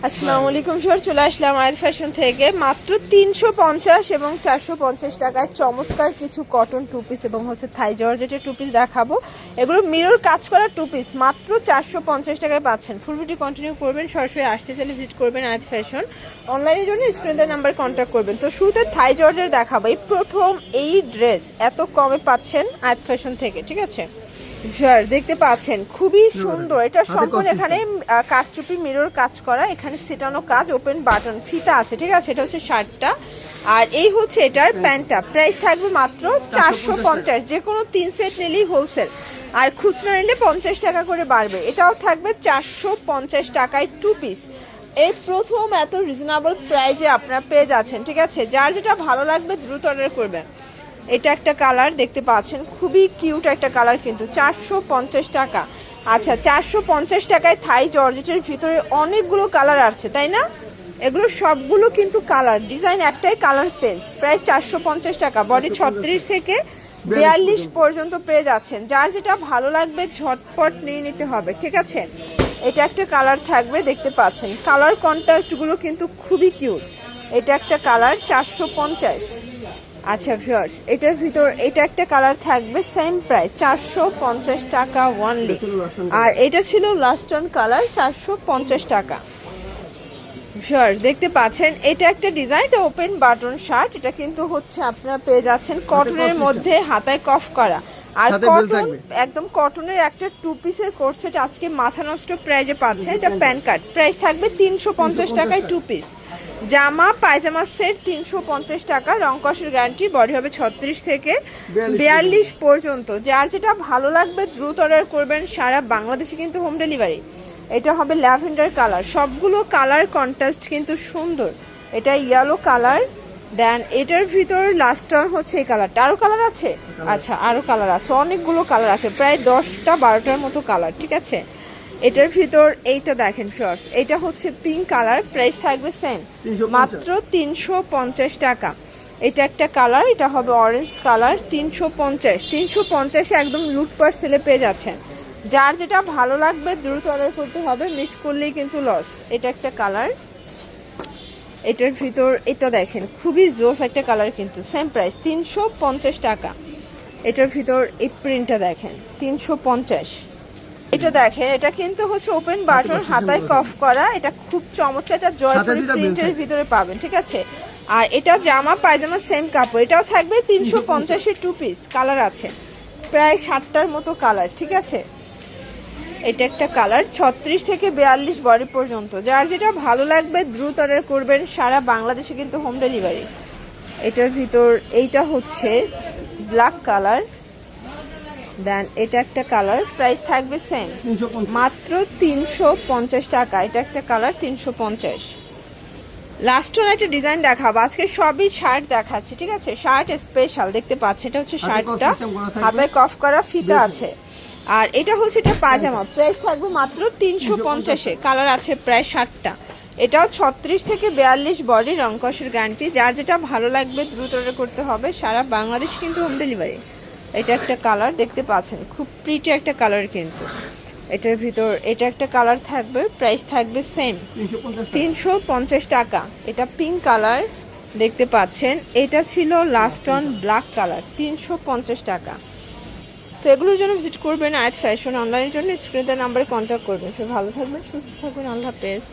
আসসালামু আলাইকুম স্যার, চলে আসলাম আয়াত ফ্যাশন থেকে। মাত্র 350 এবং 450 টাকায় চমৎকার কিছু কটন টু পিস এবং হচ্ছে থাই জর্জেটের টু পিস দেখাবো। এগুলো মিরর কাজ করা টু পিস মাত্র 450 টাকায় পাচ্ছেন। ফুল ভিডিও কন্টিনিউ করবেন, সরাসরি আসতে চাইলে ভিজিট করবেন আয়াত ফ্যাশন। অনলাইনের জন্য স্ক্রিনের নাম্বার কন্ট্যাক্ট করবেন। তো শুরুতে থাই জর্জের দেখাবো। এই প্রথম এই ড্রেস এত কমে পাচ্ছেন আয়াত ফ্যাশন থেকে, ঠিক আছে স্যার? দেখতে পাচ্ছেন খুবই সুন্দর। এটা সম্পূর্ণ এখানে কাঠচুপি মিরর কাজ করা, এখানে সেটানো কাজ, ওপেন বাটন ফিতা আছে, ঠিক আছে? এটা হচ্ছে শার্টটা, আর এই হচ্ছে এটার প্যান্টটা। প্রাইস থাকবে মাত্র 450। যে কোনো 3 সেট নিলেই হোলসেল, আর খুচরা নিলে 50 টাকা করে বাড়বে। এটাও থাকবে 450 টাকায় টু পিস। এই প্রথম এত রিজনেবল প্রাইসে আপনারা পেয়ে যাচ্ছেন, ঠিক আছে? যার যেটা ভালো লাগবে দ্রুত অর্ডার করবেন। এটা একটা কালার দেখতে পাচ্ছেন, খুবই কিউট একটা কালার, কিন্তু 450 টাকা। আচ্ছা, 450 টাকায় থাই জর্জেটের ভিতরে অনেকগুলো কালার আছে, তাই না? এগুলো সবগুলো কিন্তু কালার, ডিজাইন একটাই, কালার চেঞ্জ। প্রায় 450 টাকা। বডি 36 থেকে 42 পর্যন্ত পেয়ে যাচ্ছেন। যার যেটা ভালো লাগবে ঝটপট নিয়ে নিতে হবে, ঠিক আছে? এটা একটা কালার থাকবে, দেখতে পাচ্ছেন কালার কন্ট্রাস্টগুলো কিন্তু খুবই কিউট। এটা একটা কালার 450। আচ্ছা ভিউয়ার্স, এটার ভিতর এটা একটা কালার থাকবে, সেম প্রাইস 450 টাকা ওয়ানলি। আর এটা ছিল লাস্ট অন কালার, 450 টাকা। ভিউয়ার্স দেখতে পাচ্ছেন এটা একটা ডিজাইন, এটা ওপেন বাটন শার্ট। এটা কিন্তু হচ্ছে আপনারা পেয়ে যাচ্ছেন কটনের মধ্যে, হাতায় কফ করা, আর কটন একদম কটনের একটা টু পিসের কোট সেট আজকে মাথা নষ্ট প্রাইজে পাচ্ছেন। এটা প্যান কার্ড, প্রাইস থাকবে 350 টাকায় টু পিস। জামা পায়জামা সেট 350 টাকা, রং কষের গ্যারান্টি। বডি হবে 36 থেকে 42 পর্যন্ত। যার যেটা ভালো লাগবে দ্রুত অর্ডার করবেন, সারা বাংলাদেশে কিন্তু হোম ডেলিভারি। এটা হবে ল্যাভেন্ডার কালার, সবগুলো কালার কন্ট্রাস্ট কিন্তু সুন্দর। এটা ইয়েলো কালার, দেন এটার ভিতর লাস্ট হচ্ছে এই কালারটা। আরো কালার আছে? আচ্ছা, আরো কালার আছে, অনেকগুলো কালার আছে, প্রায় 10টা 12টার মতো কালার, ঠিক আছে? এটার ভিতর এইটা দেখেন শর্টস, এটা হচ্ছে পিঙ্ক কালার, প্রাইস থাকবে সেম, মাত্র 350 টাকা। এটা একটা কালার, এটা হবে অরেঞ্জ কালার, 350। 350-এ একদম লুটপাট সেলে পেয়ে যাচ্ছেন। যার যেটা ভালো লাগবে দ্রুত অর্ডার করতে হবে, মিস করলেই কিন্তু লস। এটা একটা কালার, এটার ভিতর এটা দেখেন খুবই জোস একটা কালার, কিন্তু সেম প্রাইস 350 টাকা। এটার ভিতর এই প্রিন্টটা দেখেন 350। এটা দেখেন, এটা কিন্তু হচ্ছে ওপেন বাটন, হাতায় কফ করা, এটা খুব চমৎকার। এটা জয়পুরি প্রিন্টের ভিতরে পাবেন, ঠিক আছে? আর এটা জামা পায়জামা সেম কাপড়, এটাও থাকবে 350-এর টু পিস। কালার আছে প্রায় 7টার মতো কালার, ঠিক আছে? এটা একটা কালার 36 থেকে 42 বডি পর্যন্ত। যার যেটা ভালো লাগবে দ্রুত অর্ডার করবেন, সারা বাংলাদেশে কিন্তু হোম ডেলিভারি। এটার ভিতর এইটা হচ্ছে ব্ল্যাক কালার, দেন এটা একটা কালার, প্রাইস থাকবে সেম, মাত্র 350 টাকা। এটা একটা কালার 350। লাস্ট ওয়ান একটা ডিজাইন দেখাবো আজকে, সবই শার্ট দেখাচ্ছে, ঠিক আছে? শার্ট স্পেশাল দেখতে পাচ্ছেন, এটা হচ্ছে শার্টটা, হাতায় কফ করা ফিতা আছে। আর এটা হচ্ছে এটা পাজামা, প্রাইস থাকবে মাত্র 350-এ। কালার আছে প্রায় 7টা। এটাও 36 থেকে 42 বডি, রং কষের গ্যারান্টি। যার যেটা ভালো লাগবে দ্রুত অর্ডার করতে হবে, সারা বাংলাদেশ কিন্তু হোম ডেলিভারি। এটা একটা কালার দেখতে পাচ্ছেন, খুব প্রিটি একটা কালার কিন্তু। এটার ভিতর এটা একটা কালার থাকবে, প্রাইস থাকবে সেম 350 টাকা। এটা পিঙ্ক কালার দেখতে পাচ্ছেন, এটা ছিল লাস্ট অন ব্ল্যাক কালার, 350 টাকা। তো এগুলোর জন্য ভিজিট করবেন আয়াত ফ্যাশন। অনলাইনের জন্য স্ক্রিনের নাম্বারে কন্ট্যাক্ট করবেন। সব ভালো থাকবেন, সুস্থ থাকবেন, আল্লাহ হাফেজ।